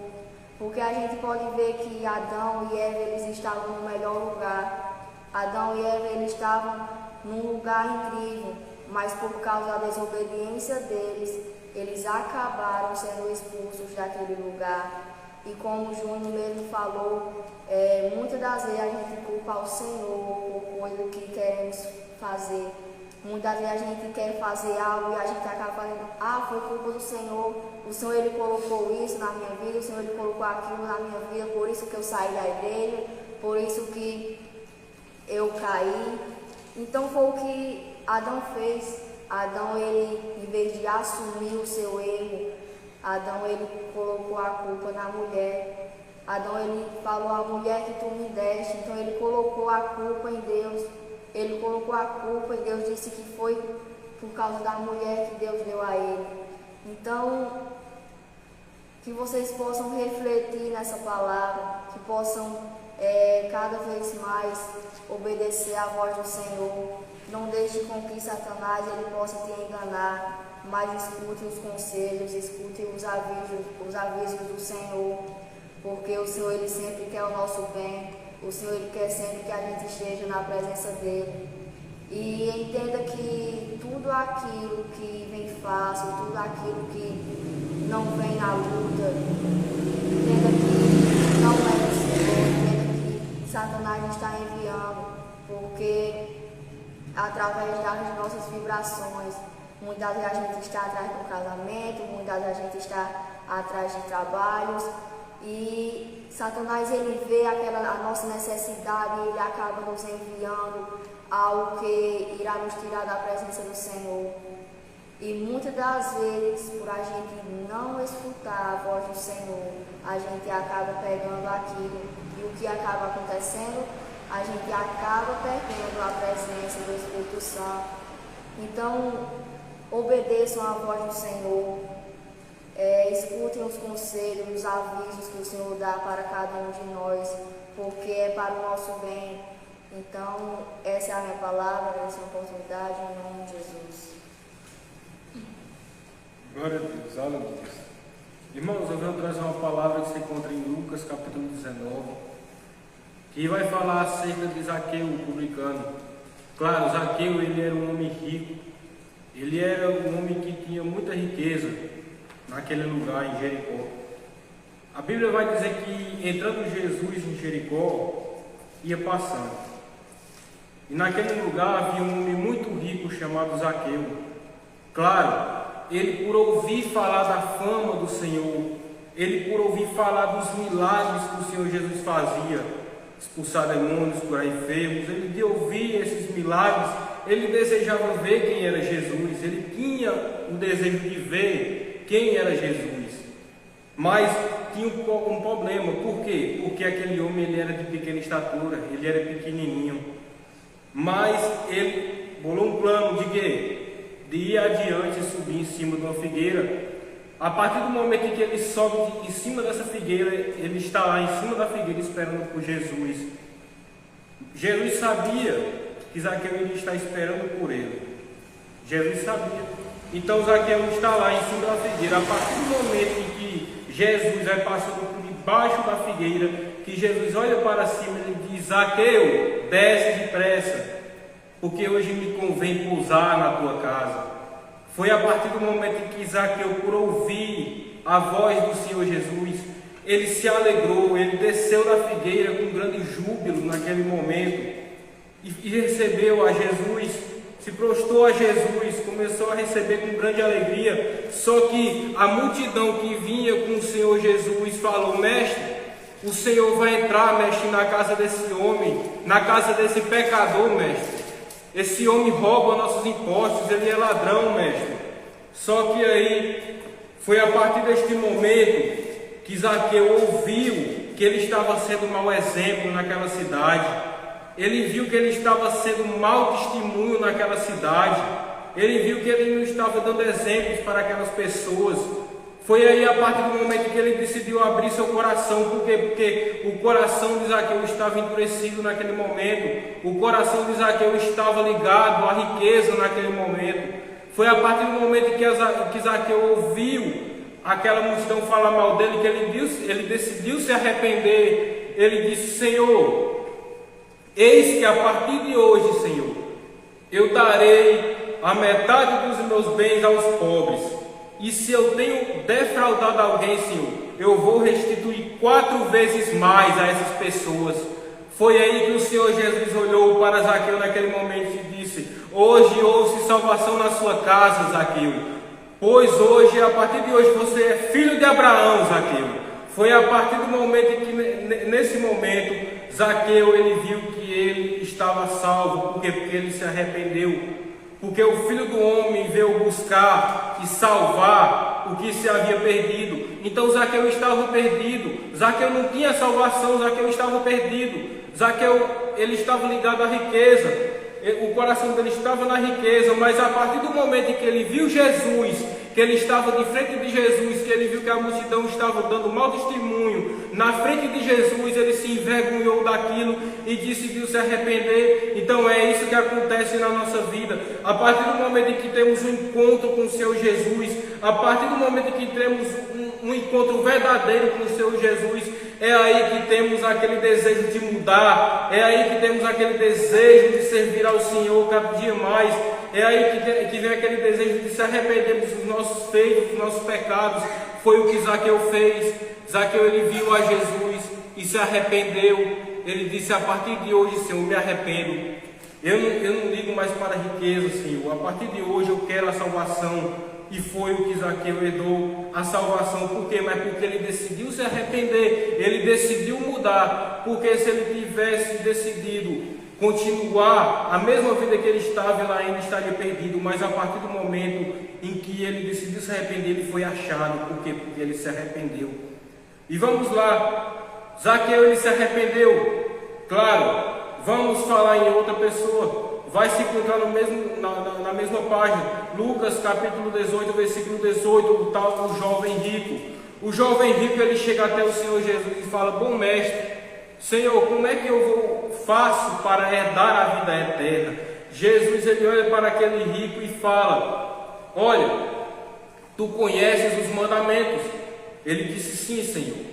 Porque a gente pode ver que Adão e Eva eles estavam no melhor lugar. Adão e Eva eles estavam num lugar incrível, mas por causa da desobediência deles, eles acabaram sendo expulsos daquele lugar. E como o Júnior mesmo falou, muitas das vezes a gente culpa ao Senhor por coisa que queremos fazer. Muitas vezes a gente quer fazer algo e a gente acaba falando, foi culpa do Senhor, o Senhor ele colocou isso na minha vida, o Senhor ele colocou aquilo na minha vida, por isso que eu saí da igreja, por isso que eu caí. Então foi o que Adão fez. Adão, ele, em vez de assumir o seu erro, Adão, ele colocou a culpa na mulher. Adão, ele falou, a mulher que tu me deste. Então ele colocou a culpa em Deus. Ele colocou a culpa e Deus disse que foi por causa da mulher que Deus deu a ele. Então, que vocês possam refletir nessa palavra, que possam cada vez mais obedecer à voz do Senhor. Não deixe com que Satanás ele possa te enganar, mas escute os conselhos, escute os avisos do Senhor, porque o Senhor ele sempre quer o nosso bem, O Senhor ele quer sempre que a gente esteja na presença dele. E entenda que tudo aquilo que vem fácil, tudo aquilo que não vem na luta, entenda que não é do Senhor, entenda que Satanás está enviando, porque através das nossas vibrações, muitas vezes a gente está atrás do casamento, muitas vezes a gente está atrás de trabalhos, e Satanás ele vê a nossa necessidade e ele acaba nos enviando algo que irá nos tirar da presença do Senhor. E muitas das vezes, por a gente não escutar a voz do Senhor, a gente acaba pegando aquilo, e o que acaba acontecendo? A gente acaba perdendo a presença do Espírito Santo. Então, obedeçam a voz do Senhor, escutem os conselhos, os avisos que o Senhor dá para cada um de nós, porque é para o nosso bem. Então, essa é a minha palavra, essa é a oportunidade, em nome de Jesus. Glória a Deus, aleluia. Irmãos, eu venho trazer uma palavra que se encontra em Lucas, capítulo 19, que vai falar acerca de Zaqueu, o publicano. Claro, Zaqueu, ele era um homem rico, ele era um homem que tinha muita riqueza naquele lugar, em Jericó. A Bíblia vai dizer que, entrando Jesus em Jericó, ia passando. E naquele lugar havia um homem muito rico chamado Zaqueu. Claro, ele por ouvir falar da fama do Senhor, ele por ouvir falar dos milagres que o Senhor Jesus fazia, expulsar demônios, curar enfermos, ele de ouvir esses milagres, ele desejava ver quem era Jesus, ele tinha o desejo de ver quem era Jesus. Mas tinha um problema, por quê? Porque aquele homem ele era de pequena estatura, ele era pequenininho. Mas ele bolou um plano de quê? De ir adiante e subir em cima de uma figueira. A partir do momento em que ele sobe em cima dessa figueira, ele está lá em cima da figueira esperando por Jesus. Jesus sabia que Zaqueu iria estar esperando por ele. Jesus sabia. Então Zaqueu está lá em cima da figueira. A partir do momento em que Jesus vai passando por debaixo da figueira, que Jesus olha para cima e ele diz: Zaqueu, desce depressa, porque hoje me convém pousar na tua casa. Foi a partir do momento em que Zaqueu, por ouvir a voz do Senhor Jesus, ele se alegrou, ele desceu da figueira com grande júbilo naquele momento e recebeu a Jesus, se prostrou a Jesus, começou a receber com grande alegria. Só que a multidão que vinha com o Senhor Jesus falou: mestre, o Senhor vai entrar, mestre, na casa desse homem, na casa desse pecador, mestre. Esse homem rouba nossos impostos, ele é ladrão, mestre. Só que aí, foi a partir deste momento que Zaqueu ouviu que ele estava sendo mau exemplo naquela cidade. Ele viu que ele estava sendo mau testemunho naquela cidade. Ele viu que ele não estava dando exemplos para aquelas pessoas. Foi aí a partir do momento que ele decidiu abrir seu coração. Por quê? Porque o coração de Zaqueu estava endurecido naquele momento. O coração de Zaqueu estava ligado à riqueza naquele momento. Foi a partir do momento que Zaqueu ouviu aquela multidão falar mal dele, que ele decidiu se arrepender. Ele disse: Senhor, eis que a partir de hoje, Senhor, eu darei a metade dos meus bens aos pobres. E se eu tenho defraudado alguém, Senhor, eu vou restituir 4 vezes mais a essas pessoas. Foi aí que o Senhor Jesus olhou para Zaqueu naquele momento e disse: hoje houve salvação na sua casa, Zaqueu. Pois hoje, a partir de hoje, você é filho de Abraão, Zaqueu. Foi a partir do momento em que, nesse momento, Zaqueu ele viu que ele estava salvo. Por quê? Porque ele se arrependeu. Porque o Filho do Homem veio buscar e salvar o que se havia perdido. Então Zaqueu estava perdido. Zaqueu não tinha salvação, Zaqueu estava perdido. Zaqueu, ele estava ligado à riqueza. O coração dele estava na riqueza, mas a partir do momento em que ele viu Jesus, que ele estava de frente de Jesus, que ele viu que a multidão estava dando mau testemunho na frente de Jesus, ele se envergonhou daquilo e decidiu se arrepender. Então é isso que acontece na nossa vida. A partir do momento em que temos um encontro com o Senhor Jesus, a partir do momento em que temos um encontro verdadeiro com o Senhor Jesus, é aí que temos aquele desejo de mudar, é aí que temos aquele desejo de servir ao Senhor cada dia mais, é aí que vem aquele desejo de se arrepender dos nossos feitos, dos nossos pecados. Foi o que Zaqueu fez. Zaqueu, ele viu a Jesus e se arrependeu. Ele disse: a partir de hoje, Senhor, me arrependo. Eu não ligo mais para a riqueza, Senhor. A partir de hoje eu quero a salvação. E foi o que Zaqueu herdou, a salvação. Por quê? Mas porque ele decidiu se arrepender, ele decidiu mudar. Porque se ele tivesse decidido continuar a mesma vida que ele estava, ele ainda estaria perdido. Mas a partir do momento em que ele decidiu se arrepender, ele foi achado. Por quê? Porque ele se arrependeu. E vamos lá, Zaqueu, ele se arrependeu. Claro, vamos falar em outra pessoa. Vai se encontrar na mesma página, Lucas capítulo 18, versículo 18, o tal do jovem rico. O jovem rico, ele chega até o Senhor Jesus e fala: bom mestre, Senhor, como é que eu faço para herdar a vida eterna? Jesus, ele olha para aquele rico e fala: olha, tu conheces os mandamentos? Ele disse: sim, Senhor.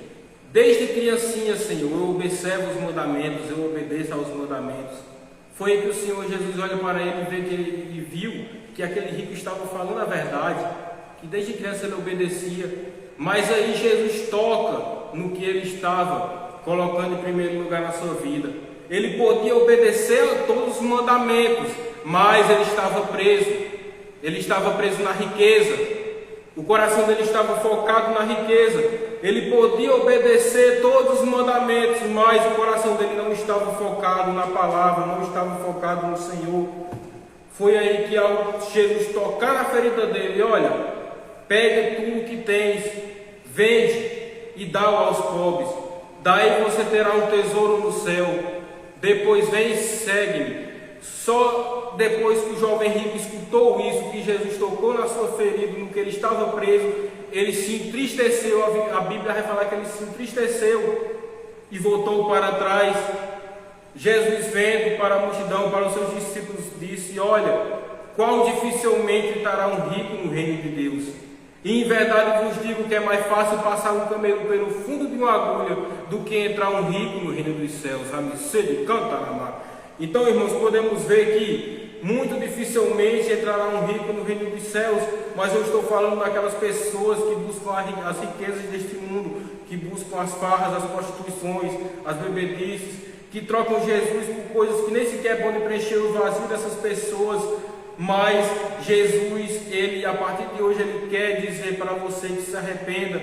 Desde criancinha, Senhor, eu observo os mandamentos, eu obedeço aos mandamentos. Foi aí que o Senhor Jesus olha para ele e vê que ele viu que aquele rico estava falando a verdade, que desde criança ele obedecia. Mas aí Jesus toca no que ele estava colocando em primeiro lugar na sua vida. Ele podia obedecer a todos os mandamentos, mas ele estava preso. Ele estava preso na riqueza. O coração dele estava focado na riqueza. Ele podia obedecer todos os mandamentos, mas o coração dele não estava focado na palavra, não estava focado no Senhor. Foi aí que, ao Jesus tocar na ferida dele: olha, pega tudo que tens, vende e dá-o aos pobres, daí você terá um tesouro no céu, depois vem e segue-me. Só depois que o jovem rico escutou isso, que Jesus tocou na sua ferida, no que ele estava preso, ele se entristeceu. A Bíblia vai falar que ele se entristeceu e voltou para trás. Jesus, vendo para a multidão, para os seus discípulos, disse: olha, quão dificilmente entrará um rico no reino de Deus. E em verdade vos digo que é mais fácil passar um camelo pelo fundo de uma agulha do que entrar um rico no reino dos céus. A miséria canta na mar. Então, irmãos, podemos ver que muito dificilmente entrará um rico no reino dos céus, mas eu estou falando daquelas pessoas que buscam as riquezas deste mundo, que buscam as farras, as prostituições, as bebedices, que trocam Jesus por coisas que nem sequer podem preencher o vazio dessas pessoas. Mas Jesus, ele, a partir de hoje, ele quer dizer para você que se arrependa,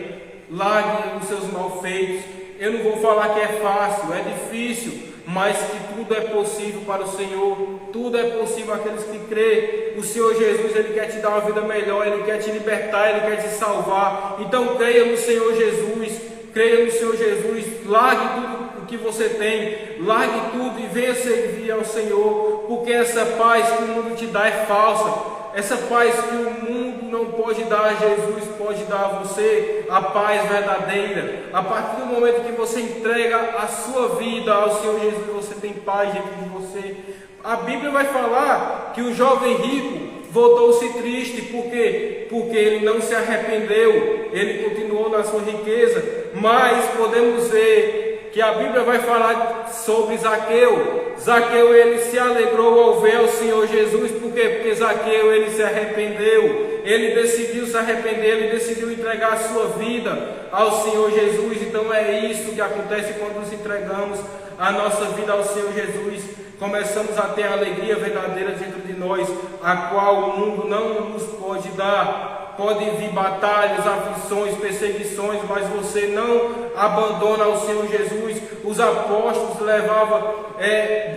largue os seus malfeitos. Eu não vou falar que é fácil, é difícil, mas que tudo é possível para o Senhor, tudo é possível àqueles que crê. O Senhor Jesus, ele quer te dar uma vida melhor, ele quer te libertar, ele quer te salvar. Então creia no Senhor Jesus, creia no Senhor Jesus, largue tudo o que você tem, largue tudo e venha servir ao Senhor, porque essa paz que o mundo te dá é falsa. Essa paz que o mundo não pode dar, Jesus pode dar a você, a paz verdadeira. A partir do momento que você entrega a sua vida ao Senhor Jesus, você tem paz dentro de você. A Bíblia vai falar que o jovem rico voltou-se triste. Por quê? Porque ele não se arrependeu, ele continuou na sua riqueza. Mas podemos ver que a Bíblia vai falar sobre Zaqueu. Zaqueu, ele se alegrou ao ver o Senhor Jesus. Por quê? Porque Zaqueu, ele se arrependeu, ele decidiu se arrepender, ele decidiu entregar a sua vida ao Senhor Jesus. Então é isso que acontece quando nos entregamos a nossa vida ao Senhor Jesus. Começamos a ter a alegria verdadeira dentro de nós, a qual o mundo não nos pode dar. Podem vir batalhas, aflições, perseguições, mas você não abandona o Senhor Jesus. Os apóstolos levavam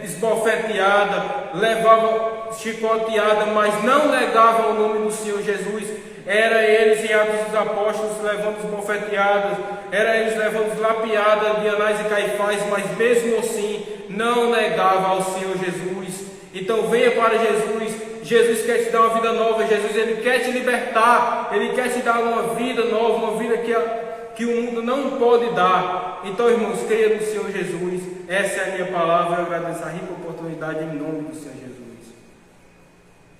esbofeteada, levavam chicoteada, mas não negavam o nome do Senhor Jesus. Era eles em Atos dos Apóstolos levando esbofeteadas, era eles levando lapiadas de Anás e Caifás, mas mesmo assim não negava ao Senhor Jesus. Então venha para Jesus. Jesus quer te dar uma vida nova. Jesus, ele quer te libertar, ele quer te dar uma vida nova, uma vida que o mundo não pode dar. Então, irmãos, creia no Senhor Jesus. Essa é a minha palavra. Eu agradeço a rica oportunidade em nome do Senhor Jesus.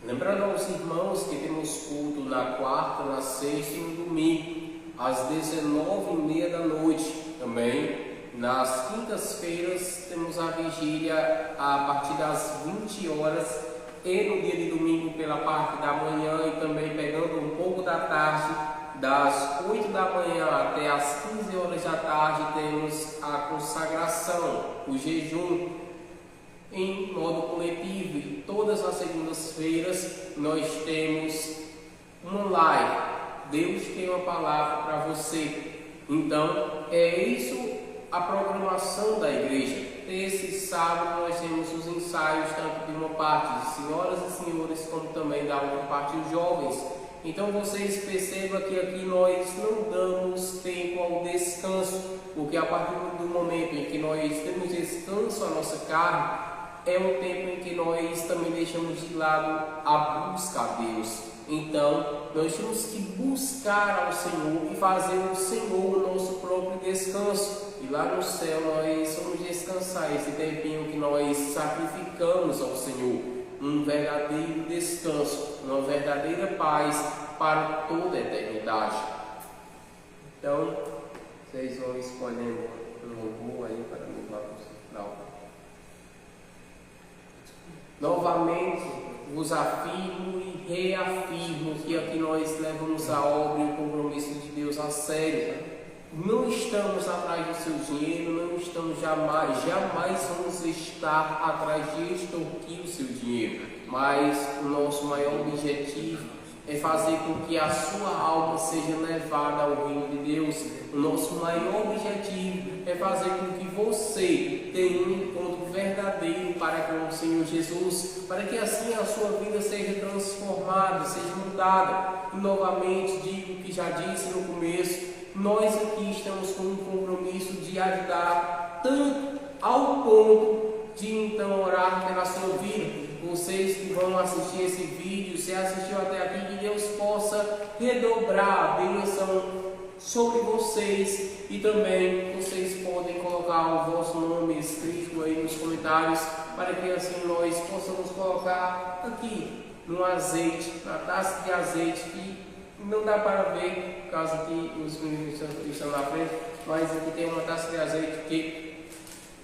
Lembrando aos irmãos que temos culto na quarta, na sexta e no domingo, às 19h30 da noite também. Nas quintas-feiras temos a vigília a partir das 20 horas e no dia de domingo pela parte da manhã e também pegando um pouco da tarde, das 8 da manhã até as 15 horas da tarde temos a consagração, o jejum em modo coletivo. E todas as segundas-feiras nós temos uma live. Deus tem uma palavra para você. Então é isso a programação da igreja. Esse sábado nós temos os ensaios, tanto de uma parte de senhoras e senhores, como também da outra parte os jovens. Então vocês percebam que aqui nós não damos tempo ao descanso, porque a partir do momento em que nós temos descanso à nossa carne, é um tempo em que nós também deixamos de lado a busca a Deus. Então, nós temos que buscar ao Senhor e fazer o Senhor o nosso próprio descanso. E lá no céu nós vamos descansar esse tempinho que nós sacrificamos ao Senhor. Um verdadeiro descanso, uma verdadeira paz para toda a eternidade. Então, vocês vão escolhendo um louvor aí para levar para o final. Novamente, vos afirmo e reafirmo que aqui nós levamos a obra e o compromisso de Deus a sério. Não estamos atrás do seu dinheiro, não estamos jamais vamos estar atrás de extorquir o seu dinheiro, mas o nosso maior objetivo é fazer com que a sua alma seja levada ao reino de Deus. O nosso maior objetivo é fazer com que você tenha um encontro verdadeiro para com o Senhor Jesus, para que assim a sua vida seja transformada, seja mudada. E novamente digo o que já disse no começo, nós aqui estamos com um compromisso de ajudar tanto ao ponto de então orar pela sua vida. Vocês que vão assistir esse vídeo, se assistiu até aqui, que Deus possa redobrar a bênção sobre vocês, e também vocês podem colocar o vosso nome escrito aí nos comentários, para que assim nós possamos colocar aqui no azeite, na taça de azeite, que não dá para ver, por causa que os meninos estão na frente, mas aqui tem uma taça de azeite que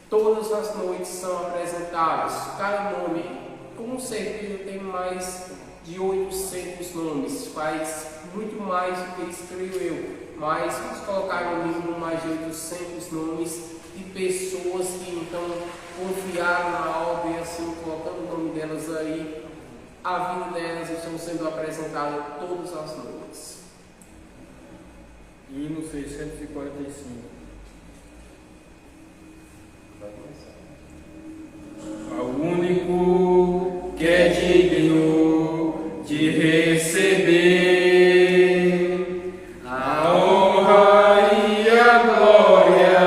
todas as noites são apresentadas, cada nome. Com certeza tem mais de 800 nomes, faz muito mais do que isso, creio eu, mas vamos colocar no mínimo mais de 800 nomes de pessoas que então confiaram na obra e assim, colocando o nome delas aí, a vida delas estão sendo apresentadas todas as noites. Hino 645. Vai começar. Ao único que é digno de receber a honra e a glória,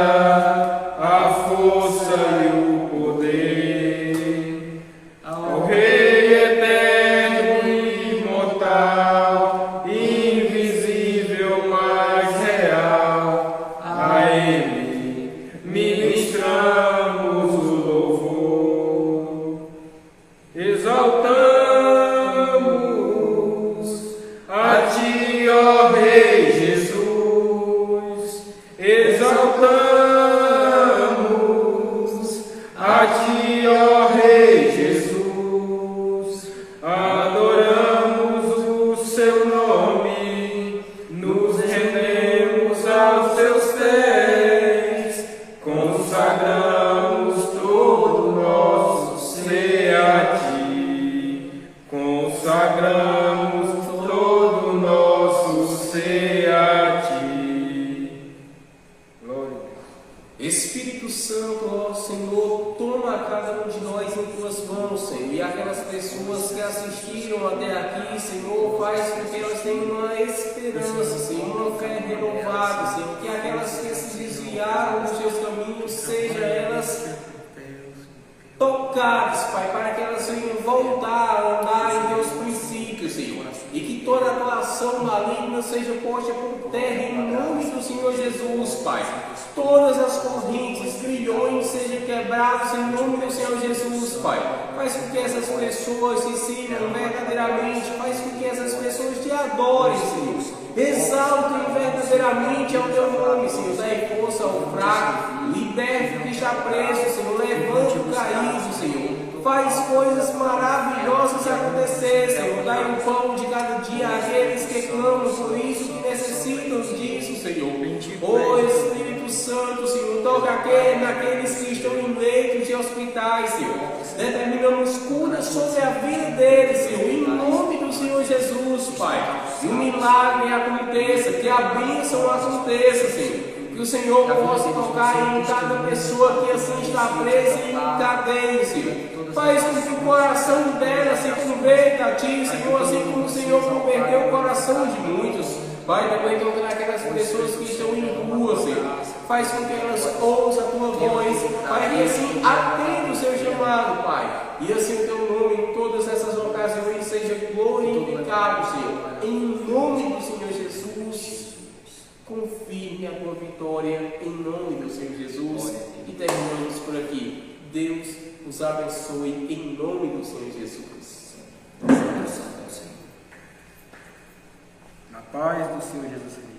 a força e o poder, ao Rei eterno e imortal, invisível, mas real, a Ele ministramos o louvor, exaltamos a Ti, ó Rei Jesus, exaltamos a Ti, ó Rei Jesus, adoramos o Seu nome, nos rendemos aos Seus pés, consagramos todo o nosso ser a Ti, consagramos todo o nosso ser a Ti. Glória a Deus. Espírito Santo, ó Senhor, toma cada um de nós em Tuas mãos, Senhor, e aquelas pessoas que assistiram até aqui, Senhor, faz com que elas tenham uma esperança, Senhor, uma fé renovada, Senhor, que aquelas que se desviaram dos Teus caminhos, sejam elas tocadas, Pai, para que elas venham voltar a andar em Teus princípios, Senhor, e que toda atuação maligna seja posta por terra em nome do Senhor Jesus, Pai. Todas as correntes, grilhões sejam quebrados em nome do Senhor Jesus, Pai. Faz com que essas pessoas te sirvam verdadeiramente, faz com que essas pessoas te adorem, Senhor. Exaltem verdadeiramente ao Teu nome, Senhor. Dai força ao fraco, liberta o que está preso, Senhor. Levanta o caído, Senhor. Faz coisas maravilhosas acontecer, Senhor. Dai o pão de cada dia àqueles que clamam por isso, que necessitam disso, Senhor. Ó Espírito Santo, Senhor, toca naqueles que estão em leitos de hospitais, Senhor. Determinamos cura sobre a vida deles, Senhor, em nome do Senhor Jesus, Pai. Que o milagre aconteça, que a bênção aconteça, Senhor. Que o Senhor possa tocar em cada pessoa que assim está presa em cadeia, Senhor. Faz com que o coração dela se converta a Ti, Senhor, assim como o Senhor converteu o coração de muitos. Pai, também toca naquelas pessoas que estão em rua, Senhor. Faz com que elas ouçam a Tua voz, Pai, e assim atenda o Seu chamado, Pai. E assim o Teu nome em todas essas ocasiões seja glorificado, Senhor. Em nome do Senhor Jesus, confirme a Tua vitória em nome do Senhor Jesus. E terminamos por aqui. Deus os abençoe em nome do Senhor Jesus. Na paz do Senhor Jesus Cristo.